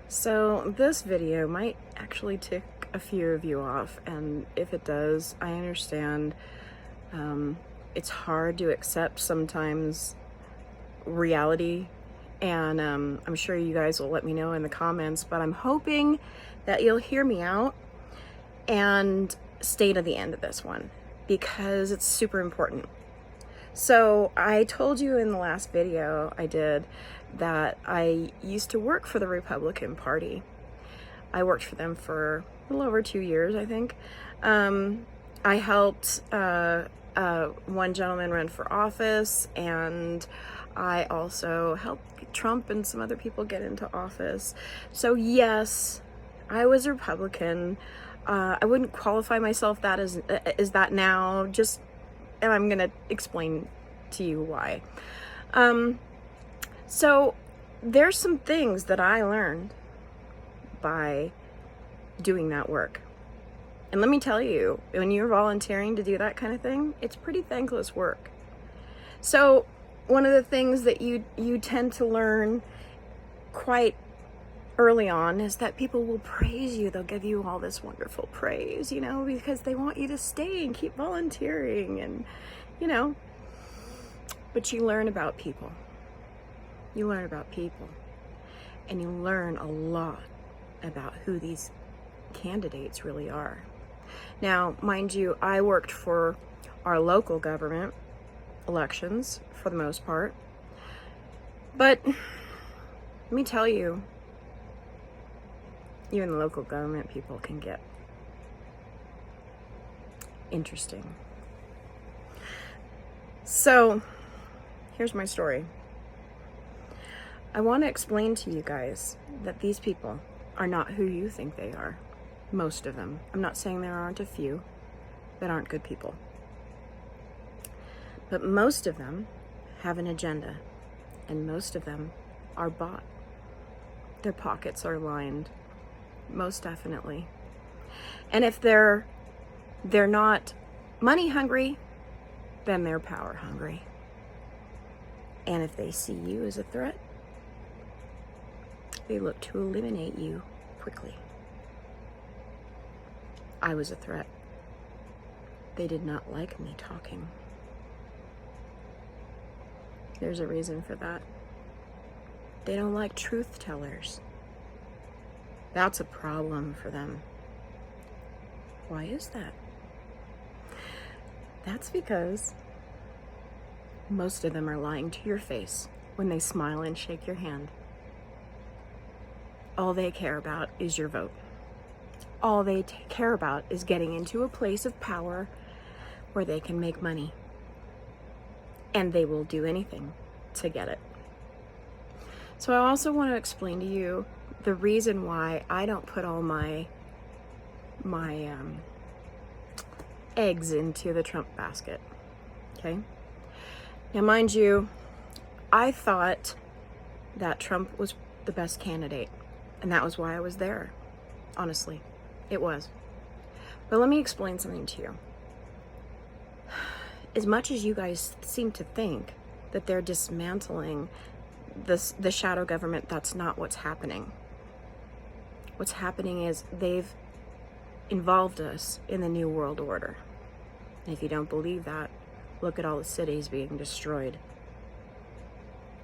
So this video might actually tick a few of you off, and if it does, I understand. It's hard to accept sometimes reality, and I'm sure you guys will let me know in the comments, but I'm hoping that you'll hear me out and stay to the end of this one because it's super important. So I told you in the last video I did that I used to work for the Republican Party. I worked for them for a little over 2 years, I think. I helped one gentleman run for office, and I also helped Trump and some other people get into office. So yes, I was a Republican. I wouldn't qualify myself that as that now, and I'm gonna explain to you why. So there's some things that I learned by doing that work. And let me tell you, when you're volunteering to do that kind of thing, it's pretty thankless work. So one of the things that you tend to learn quite early on is that people will praise you. They'll give you all this wonderful praise, because they want you to stay and keep volunteering and, but you learn about people. You learn about people, and you learn a lot about who these candidates really are. Now, mind you, I worked for our local government elections for the most part, but let me tell you, even the local government people can get interesting. So, here's my story. I want to explain to you guys that these people are not who you think they are. Most of them. I'm not saying there aren't a few that aren't good people. But most of them have an agenda, and most of them are bought. Their pockets are lined, most definitely. And if they're not money hungry, then they're power hungry. And if they see you as a threat, they look to eliminate you quickly. I was a threat. They did not like me talking. There's a reason for that. They don't like truth tellers. That's a problem for them. Why is that? That's because most of them are lying to your face when they smile and shake your hand. All they care about is your vote. All they care about is getting into a place of power where they can make money. And they will do anything to get it. So I also want to explain to you the reason why I don't put all my eggs into the Trump basket. Okay? Now, mind you, I thought that Trump was the best candidate, and that was why I was there. Honestly, it was. But let me explain something to you. As much as you guys seem to think that they're dismantling the shadow government, that's not what's happening. What's happening is they've involved us in the New World Order. And if you don't believe that, look at all the cities being destroyed.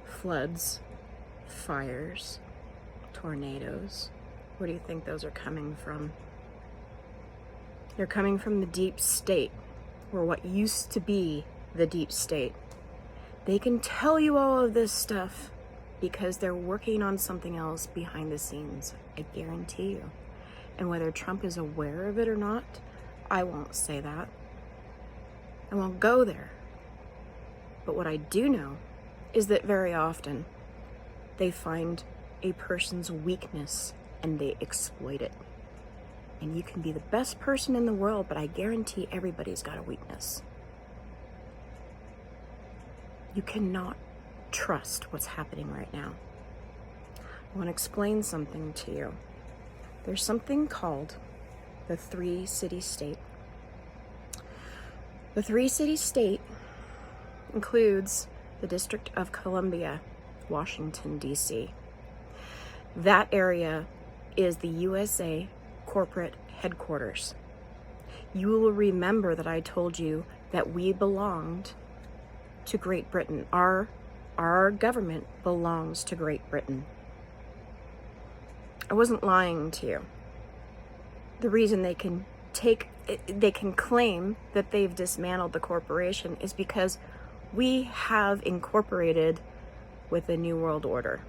Floods, fires, tornadoes. Where do you think those are coming from? They're coming from the deep state, or what used to be the deep state. They can tell you all of this stuff because they're working on something else behind the scenes, I guarantee you. And whether Trump is aware of it or not, I won't say that. I won't go there. But what I do know is that very often they find a person's weakness and they exploit it. And you can be the best person in the world, but I guarantee everybody's got a weakness. You cannot trust what's happening right now. I want to explain something to you. There's something called the three-city state. The three-city state includes the District of Columbia, Washington, D.C. That area is the USA corporate headquarters. You will remember that I told you that we belonged to Great Britain. Our government belongs to Great Britain. I wasn't lying to you. The reason they can claim that they've dismantled the corporation is because we have incorporated with the New World Order.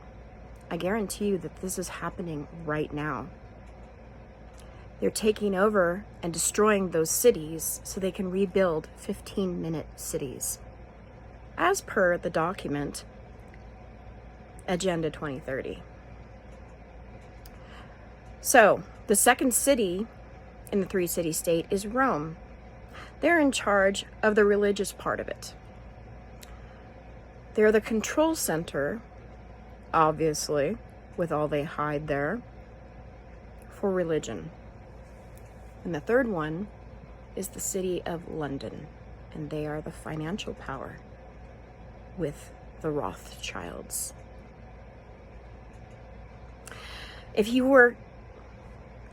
I guarantee you that this is happening right now. They're taking over and destroying those cities so they can rebuild 15-minute cities, as per the document Agenda 2030. So, the second city in the three-city state is Rome. They're in charge of the religious part of it. They're the control center, obviously, with all they hide there, for religion. And the third one is the city of London, and they are the financial power with the Rothschilds. If you were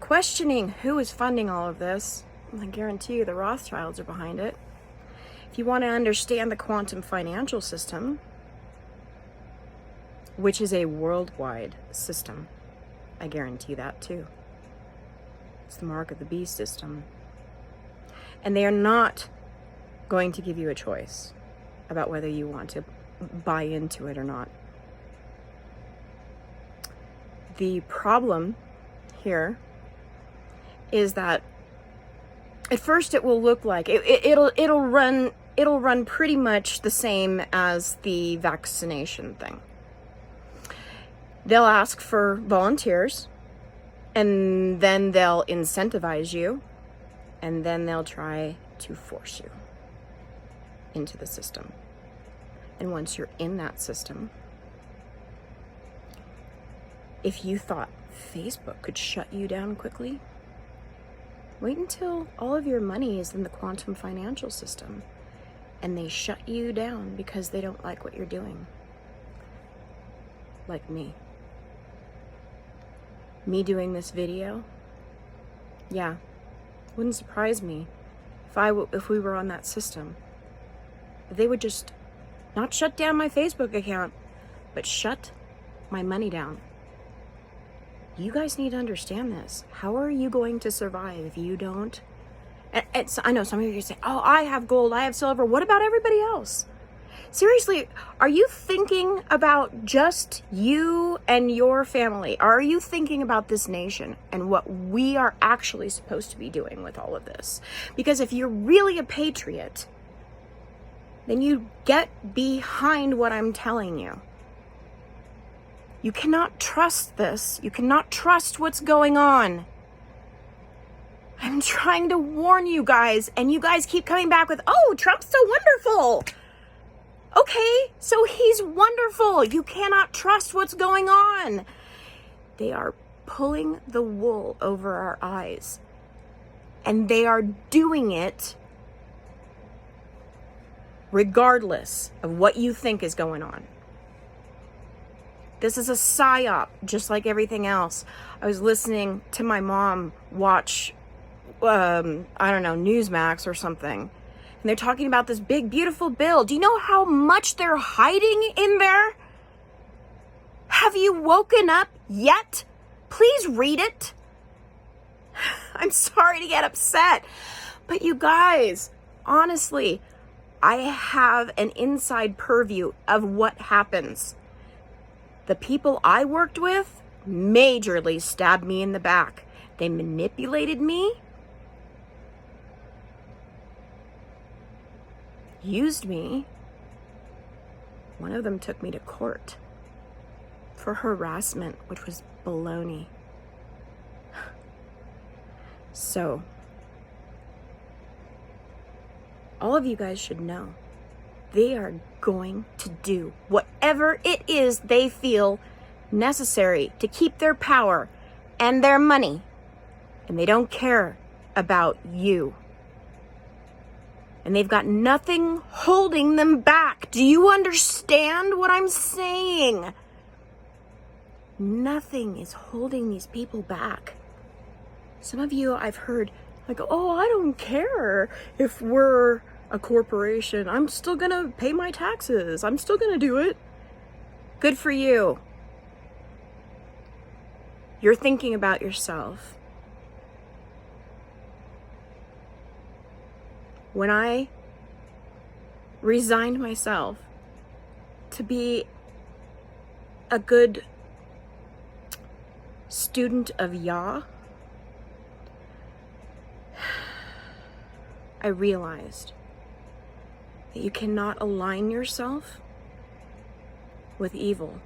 questioning who is funding all of this, I guarantee you the Rothschilds are behind it. If you want to understand the quantum financial system, which is a worldwide system, I guarantee that too. It's the mark of the beast system. And they are not going to give you a choice about whether you want to buy into it or not. The problem here is that at first it will look like it'll run pretty much the same as the vaccination thing. They'll ask for volunteers, and then they'll incentivize you, and then they'll try to force you into the system. And once you're in that system, if you thought Facebook could shut you down quickly, wait until all of your money is in the quantum financial system and they shut you down because they don't like what you're doing. Like me. Me doing this video, yeah, wouldn't surprise me if we were on that system. They would just not shut down my Facebook account, but shut my money down. You guys need to understand this. How are you going to survive if you don't? I know some of you say, oh, I have gold, I have silver. What about everybody else? Seriously, are you thinking about just you and your family? Are you thinking about this nation and what we are actually supposed to be doing with all of this? Because if you're really a patriot, then you get behind what I'm telling you. You cannot trust this. You cannot trust what's going on. I'm trying to warn you guys, and you guys keep coming back with, oh, Trump's so wonderful. Okay, so he's wonderful. You cannot trust what's going on. They are pulling the wool over our eyes. And they are doing it regardless of what you think is going on. This is a psyop, just like everything else. I was listening to my mom watch, Newsmax or something. And they're talking about this big, beautiful bill. Do you know how much they're hiding in there? Have you woken up yet? Please read it. I'm sorry to get upset. But you guys, honestly, I have an inside purview of what happens. The people I worked with majorly stabbed me in the back. They manipulated me, used me. One of them took me to court for harassment, which was baloney. So, all of you guys should know, they are going to do whatever it is they feel necessary to keep their power and their money. And they don't care about you. And they've got nothing holding them back. Do you understand what I'm saying? Nothing is holding these people back. Some of you I've heard like, oh, I don't care if we're a corporation. I'm still gonna pay my taxes. I'm still gonna do it. Good for you. You're thinking about yourself. When I resigned myself to be a good student of Yah, I realized that you cannot align yourself with evil.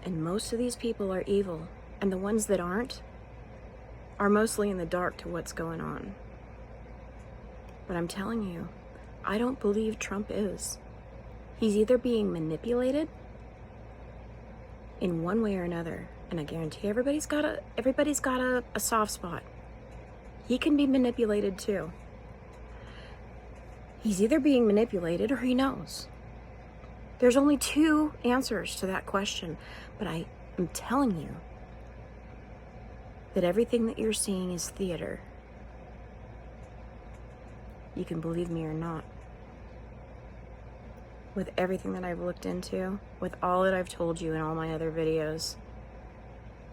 And most of these people are evil. And the ones that aren't are mostly in the dark to what's going on. But I'm telling you, I don't believe Trump is. He's either being manipulated in one way or another. And I guarantee everybody's got a soft spot. He can be manipulated too. He's either being manipulated or he knows. There's only two answers to that question, but I am telling you that everything that you're seeing is theater. You can believe me or not. With everything that I've looked into, with all that I've told you in all my other videos,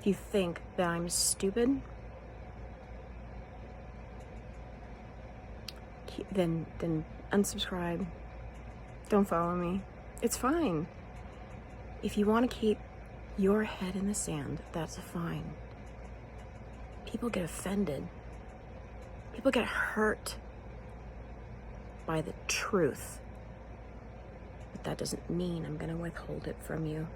if you think that I'm stupid, then unsubscribe. Don't follow me. It's fine. If you want to keep your head in the sand, that's fine. People get offended. People get hurt by the truth. But that doesn't mean I'm going to withhold it from you.